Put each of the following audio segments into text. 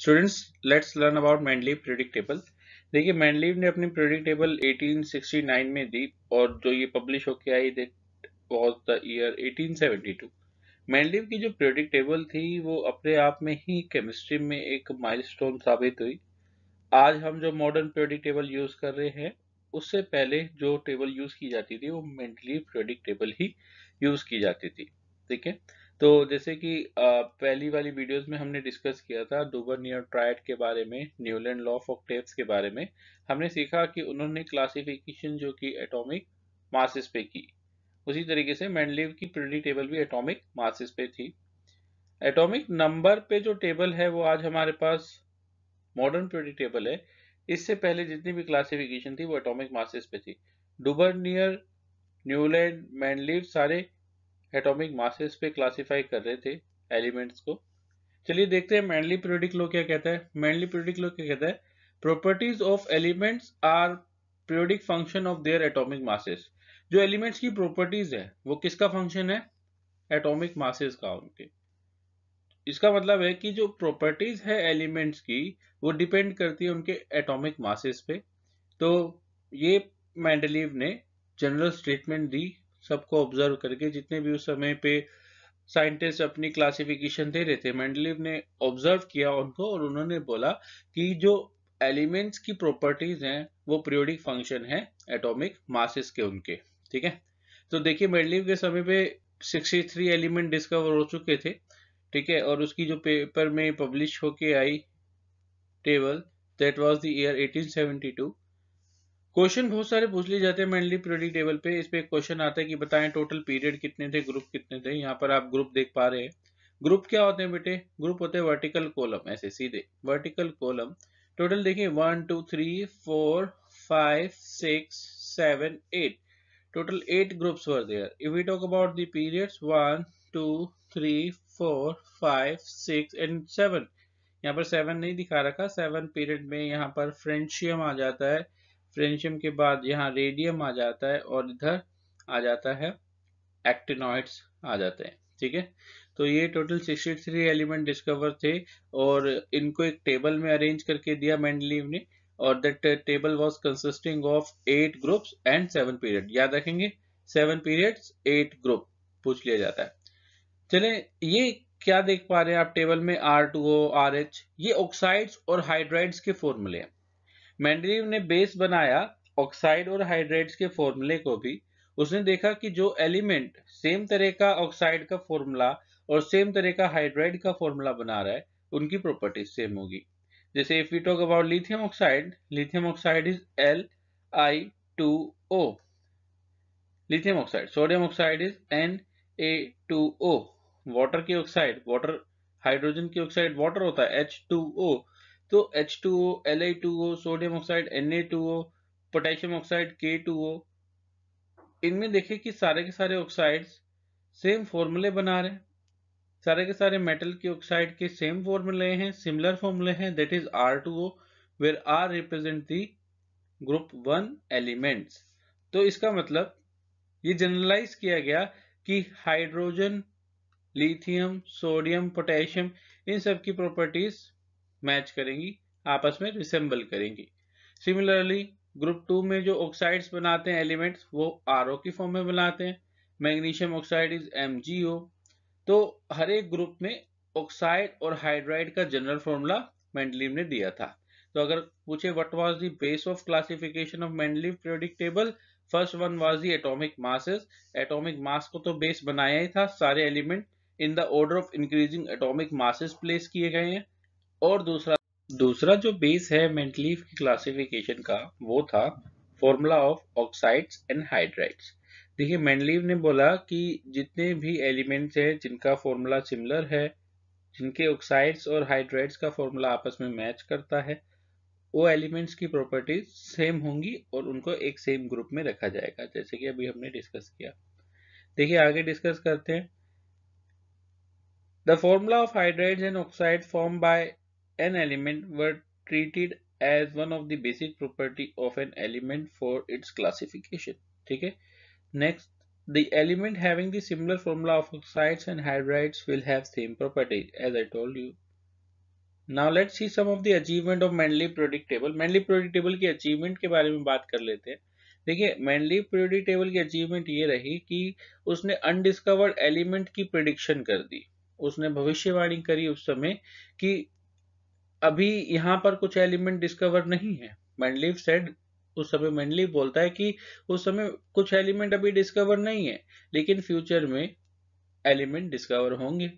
Students, let's learn about Mendeleev periodic table. देखिए, Mendeleev ने अपनी पीरियोडिक टेबल 1869 में दी और जो ये पब्लिश होके आई that was the year 1872। Mendeleev की जो पीरियोडिक टेबल थी वो अपने आप में ही केमिस्ट्री में एक माइलस्टोन साबित हुई। आज हम जो मॉडर्न पीरियोडिक टेबल यूज कर रहे हैं उससे पहले जो टेबल यूज की जाती थी वो मेंडलीव पीरियोडिक टेबल ही यूज की जाती थी। ठीक है, तो जैसे कि पहली वाली वीडियोस में हमने डिस्कस किया था डुबर-नियर ट्रायड के बारे में, न्यूलैंड लॉ ऑफ ऑक्टेव्स के बारे में। हमने सीखा कि उन्होंने क्लासिफिकेशन जो कि एटॉमिक मासेस पे की, उसी तरीके से मेंडलीव की पीरियोडिक टेबल भी एटॉमिक मासेस पे थी। एटॉमिक नंबर पे जो टेबल है वो आज हमारे पास मॉडर्न पीरियोडिक टेबल है। इससे पहले जितनी भी क्लासिफिकेशन थी वो एटॉमिक मासेस पे थी। डुबर-नियर, न्यूलैंड, मेंडलीव सारे एटॉमिक मासेस पे क्लासिफाई कर रहे थे एलिमेंट्स को। चलिए देखते हैं मेंडली पीरियोडिक लॉ क्या कहता है। मेंडली पीरियोडिक लॉ क्या कहता है? Properties of elements are periodic function of their atomic masses. जो एलिमेंट्स की प्रॉपर्टीज है वो किसका फंक्शन है? एटॉमिक मासेस का, उनके। इसका मतलब है कि जो प्रॉपर्टीज है एलिमेंट्स की वो डिपेंड करती है उनके एटॉमिक मासेस पे। तो ये मेंडलीव ने जनरल स्टेटमेंट दी सबको ऑब्जर्व करके। जितने भी उस समय पे साइंटिस्ट अपनी क्लासिफिकेशन दे रहे थे, मेंडलीव ने ऑब्जर्व किया उनको और उन्होंने बोला कि जो एलिमेंट्स की प्रॉपर्टीज हैं वो पीरियोडिक फंक्शन है एटॉमिक मासेस के उनके। ठीक है, तो देखिए मेंडलीव के समय पे 63 एलिमेंट डिस्कवर हो चुके थे। ठीक है, और उसकी जो पेपर में पब्लिश होके आई table, that was the year 1872। Question बहुत सारे पूछ लिए जाते हैं मेनली पीरियोडिक टेबल पे। इस पे एक क्वेश्चन आता है कि बताएं टोटल पीरियड कितने थे, ग्रुप कितने थे। यहाँ पर आप ग्रुप देख पा रहे हैं। ग्रुप क्या होते हैं बेटे? ग्रुप होते हैं वर्टिकल कॉलम, ऐसे सीधे वर्टिकल कॉलम। टोटल देखिए 1 2 3 4 5 6 7 8। Total 8 groups were there. If we talk about the periods 1 2 3 4 5 6 and 7। यहाँ पर 7 नहीं दिखा रखा। 7 पीरियड में यहाँ पर फ्रेंशियम आ जाता है। फ्रेंशियम के बाद यहाँ रेडियम आ जाता है और इधर आ जाता है एक्टिनॉइड्स आ जाते हैं। ठीक है, तो ये टोटल 63 एलिमेंट डिस्कवर थे और इनको एक टेबल में अरेंज करके दिया मेंडलीव ने। और that table was consisting of 8 groups and 7 period. याद रखेंगे, 7 पीरियड्स 8 ग्रुप पूछ लिया जाता है। चले, ये क्या देख पा रहे हैं आप टेबल में? R2O, RH, ये ऑक्साइड्स और हाइड्राइड्स के फॉर्मूले हैं। मेंडलीव ने बेस बनाया ऑक्साइड और हाइड्राइड्स के फॉर्मूले को भी। उसने देखा कि जो एलिमेंट सेम तरह का ऑक्साइड का फॉर्मूला और सेम तरह का हाइड्राइड का फॉर्मूला बना रहा है उनकी प्रॉपर्टीज सेम होगी। जैसे if we talk about lithium oxide is Li2O। Lithium oxide, sodium oxide is Na2O। Water की ऑक्साइड, वाटर, हाइड्रोजन की ऑक्साइड वाटर होता है H2O। तो H2O, Li2O, sodium oxide Na2O, potassium oxide K2O। इनमें देखिए कि सारे के सारे ऑक्साइड्स सेम फॉर्मूले बना रहे हैं। सारे के सारे मेटल के ऑक्साइड के सेम फॉर्मूले हैं, सिमिलर फॉर्मूले हैं, that is R2O, where R represent the group 1 elements. तो इसका मतलब ये जनरलाइज किया गया कि हाइड्रोजन, लिथियम, सोडियम, पोटेशियम, इन सब की प्रॉपर्टीज मैच करेंगी, आपस में रिसेंबल करेंगी। सिमिलरली ग्रुप 2 में जो ऑक्साइड्स बनाते हैं एलिमेंट्स वो RO की फॉर्म में बनाते हैं। Magnesium oxide is MgO। तो हर एक ग्रुप में ऑक्साइड और हाइड्राइड का जनरल फॉर्मूला मेंडलीव ने दिया था। तो अगर पूछे what was the base of classification of Mendeleev periodic table, first one was the atomic masses. Atomic mass को तो बेस बनाया ही था, सारे element in the order of increasing atomic masses place किए गए हैं। और दूसरा दूसरा जो बेस है मेंडलीव की क्लासिफिकेशन का वो था formula of oxides and hydrides. देखिए मेंडलीव ने बोला कि जितने भी एलिमेंट्स हैं जिनका फॉर्मूला सिमिलर है, जिनके ऑक्साइड्स और हाइड्राइड्स का फॉर्मूला आपस में मैच करता है, वो एलिमेंट्स की प्रॉपर्टीज सेम होंगी और उनको एक सेम ग्रुप में रखा जाएगा, जैसे कि अभी हमने डिस्कस किया। देखिए आगे डिस्कस करते हैं। The formula of hydrides and oxide formed by an element were treated as one of the basic property of an element for its classification. ठीक है, next, the element having the similar formula of oxides and hydrides will have same properties, as I told you. Now let's see some of the achievement of Mendeleev periodic table. Mendeleev periodic table की achievement के बारे में बात कर लेते हैं। देखिए, Mendeleev periodic table की अचीवमेंट ये रही कि उसने अनडिस्कवर्ड एलिमेंट की प्रिडिक्शन कर दी। उसने भविष्यवाणी करी उस समय कि अभी यहाँ पर कुछ एलिमेंट डिस्कवर नहीं है। मेंडलीव सेड, उस समय मेंडलीव बोलता है कि उस समय कुछ एलिमेंट अभी डिस्कवर नहीं है, लेकिन फ्यूचर में एलिमेंट डिस्कवर होंगे।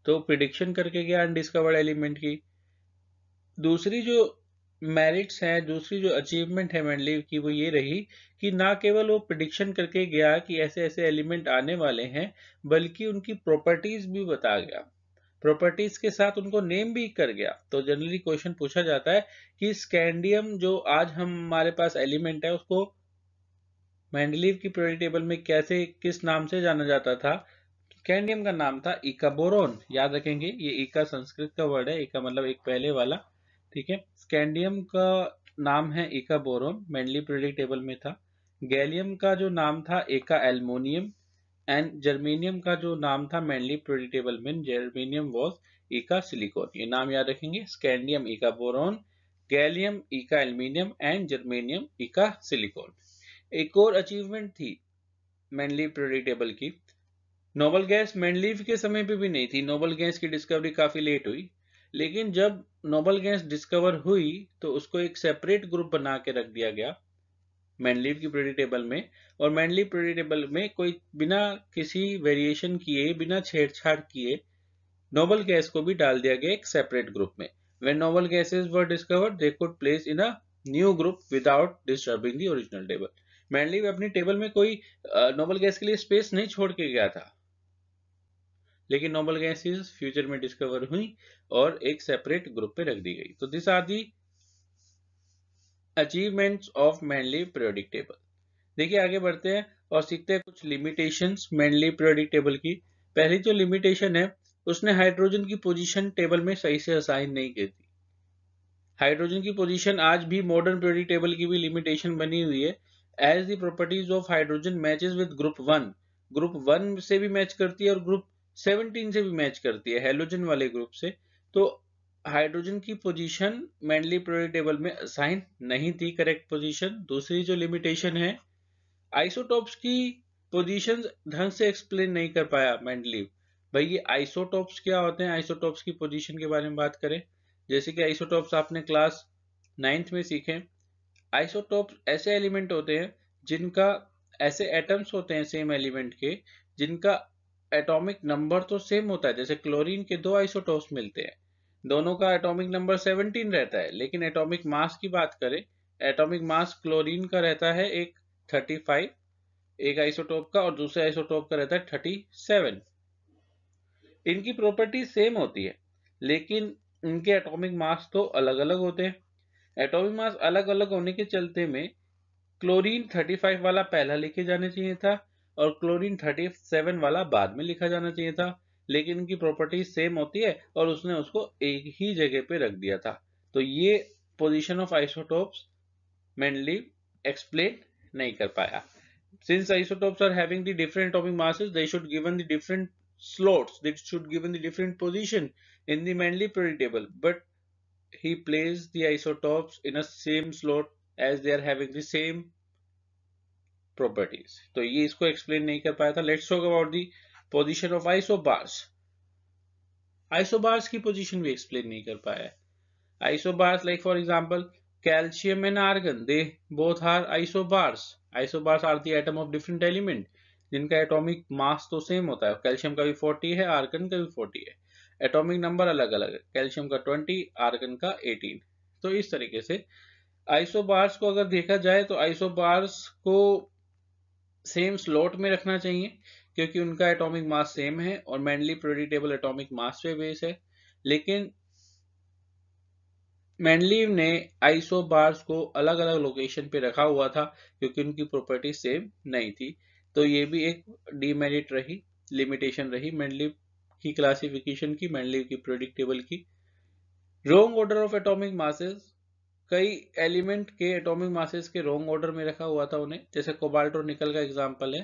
तो प्रिडिक्शन करके गया अनडिस्कवर्ड एलिमेंट की। दूसरी जो मेरिट्स है, दूसरी जो अचीवमेंट है मेंडलीव की, वो ये रही कि ना केवल वो प्रिडिक्शन करके गया कि ऐसे ऐसे एलिमेंट आने वाले हैं, बल्कि उनकी प्रॉपर्टीज भी बता गया। प्रॉपर्टीज के साथ उनको नेम भी कर गया। तो जनरली क्वेश्चन पूछा जाता है कि स्कैंडियम जो आज हमारे पास एलिमेंट है, उसको मेंडलीव की पीरियोडिक टेबल में कैसे, किस नाम से जाना जाता था? स्कैंडियम का नाम था इका बोरोन। याद रखेंगे, ये इका संस्कृत का वर्ड है, इका मतलब एक पहले वाला, ठीक है। स्कैंडियम का नाम है इका बोरोन, मेंडलीव पीरियोडिक टेबल में था। गैलियम का जो नाम था इका एल्युमिनियम, एंड जर्मेनियम का जो नाम था मेंडलीव पीरियोडिक टेबल में, जर्मेनियम वाज इका सिलिकॉन। ये नाम याद रखेंगे, स्कैंडियम इका बोरोन, गैलियम इका एल्युमिनियम एंड जर्मेनियम इका सिलिकॉन। एक और अचीवमेंट थी मेंडलीव पीरियोडिक टेबल की, नोबल गैस मेंडलीव के समय पे भी नहीं थी। नोबल गैस की डिस्कवरी काफी लेट हुई, लेकिन जब नोबल गैस डिस्कवर हुई तो उसको एक सेपरेट ग्रुप बना के रख दिया गया मेंडलीव की पीरियोडिक टेबल में। और मेंडलीव पीरियोडिक टेबल में कोई बिना किसी वेरिएशन किए, बिना छेड़छाड़ किए, नोबल गैस को भी डाल दिया गया एक सेपरेट ग्रुप में। When novel gases were discovered, they could place in a new group without disturbing the original table. Mendeleev अपनी टेबल में कोई नोबल गैस के लिए स्पेस नहीं छोड़ के गया था, लेकिन नोबल गैसेस फ्यूचर में डिस्कवर हुई और एक सेपरेट ग्रुप पे रख दी गई। तो this are the achievements of Mendeleev periodic table. देखिए, आगे बढ़ते हैं और सीखते हैं कुछ लिमिटेशंस मेंडलीव पीरियोडिक टेबल की। पहली जो लिमिटेशन है, उसने हाइड्रोजन की पोजीशन टेबल में सही से असाइन नहीं की थी। हाइड्रोजन की पोजीशन आज भी मॉडर्न पीरियोडिक टेबल की भी लिमिटेशन बनी हुई है। As the properties of hydrogen matches with group 1, group 1 से भी मैच करती है और ग्रुप 17 से भी मैच करती है, हैलोजन वाले ग्रुप से। तो हाइड्रोजन की पोजीशन मेंडलीव पीरियोडिक टेबल में असाइन नहीं थी करेक्ट पोजीशन। दूसरी जो लिमिटेशन है, आइसोटोप्स की पोजीशंस ढंग से एक्सप्लेन नहीं कर पाया मेंडलीव। भाई, ये आइसोटोप्स क्या होते हैं? आइसोटोप्स की पोजीशन के बारे में बात करें, जैसे कि आइसोटोप्स आपने क्लास 9th में सीखे। आइसोटोप्स ऐसे एलिमेंट होते हैं जिनका, ऐसे एटम्स होते हैं सेम एलिमेंट के, जिनका एटॉमिक नंबर तो सेम होता है। जैसे क्लोरीन के दो आइसोटोप्स मिलते हैं, दोनों का एटॉमिक नंबर 17 रहता है, लेकिन एटॉमिक मास की बात करें, एटॉमिक मास क्लोरीन का रहता है एक 35, एक आइसोटोप का, और दूसरे आइसोटोप का रहता है 37। इनकी प्रॉपर्टी सेम होती है, लेकिन इनके एटॉमिक मास तो अलग अलग होते हैं। एटॉमिक मास अलग अलग होने के चलते में क्लोरीन 35 वाला पहला लिखे जाने चाहिए था और क्लोरीन 37 वाला बाद में लिखा जाना चाहिए था, लेकिन इनकी प्रॉपर्टी सेम होती है और उसने उसको एक ही जगह पे रख दिया था। तो ये position of isotopes Mendeleev explain नहीं कर पाया। Since isotopes are having the different atomic masses, they should given the different slots, they should given the different position in the Mendeleev periodic table, but he placed the isotopes in a same slot as they are having the same properties. तो ये इसको explain नहीं कर पाया था। Let's talk about the position of isobars. Isobars की position भी explain नहीं कर पाया है। Isobars, like for example, calcium and argon, they both are isobars. Isobars are the atom of different element, जिनका एटॉमिक मास तो सेम होता है। कैल्शियम का भी 40 है, आर्गन का भी 40 है, एटॉमिक नंबर अलग अलग है, कैल्शियम का 20, आर्गन का 18। तो इस तरीके से आइसोबार्स को अगर देखा जाए तो आइसोबार्स को सेम स्लॉट में रखना चाहिए, क्योंकि उनका एटॉमिक मास सेम है और Mendeleev periodic table atomic mass पे बेस है। लेकिन मेंडलीव ने आइसोबार्स को अलग अलग लोकेशन पे रखा हुआ था, क्योंकि उनकी प्रॉपर्टी सेम नहीं थी। तो ये भी एक डीमेरिट रही, लिमिटेशन रही मेंडलीव की क्लासिफिकेशन की, मेंडलीव की पीरियोडिक टेबल की। Wrong order of atomic masses, कई एलिमेंट के एटॉमिक मासेस के रॉन्ग ऑर्डर में रखा हुआ था उन्हें। जैसे कोबाल्ट और निकल का एग्जांपल है,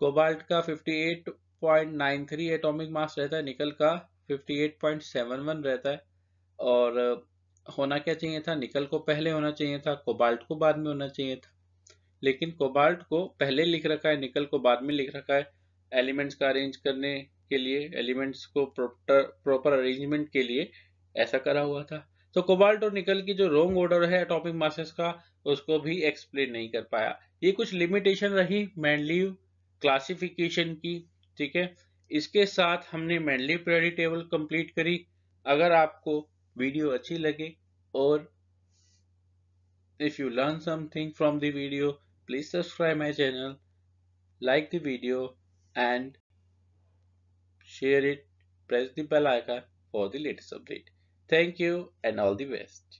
कोबाल्ट का 58.93 एटॉमिक मास रहता है, निकल का 58.71 रहता है, और होना क्या चाहिए था, निकल को पहले होना चाहिए था, कोबाल्ट को बाद में होना चाहिए था। लेकिन कोबाल्ट को पहले लिख रखा है, निकल को बाद में लिख रखा है, एलिमेंट्स का अरेंज करने के लिए, एलिमेंट्स को प्रॉपर अरेंजमेंट के लिए ऐसा करा हुआ था। तो कोबाल्ट और निकल की जो रॉन्ग ऑर्डर है एटॉमिक मासेस का, उसको भी एक्सप्लेन नहीं कर पाया। ये कुछ लिमिटेशन रही मेंडलीव क्लासिफिकेशन की, ठीक है। इसके साथ हमने मेंडलीव पीरियोडिक टेबल कंप्लीट करी। अगर आपको वीडियो अच्छी लगे और if you learn something from the video, please subscribe my channel, like the video and share it. Press the bell icon for the latest update. Thank you and all the best.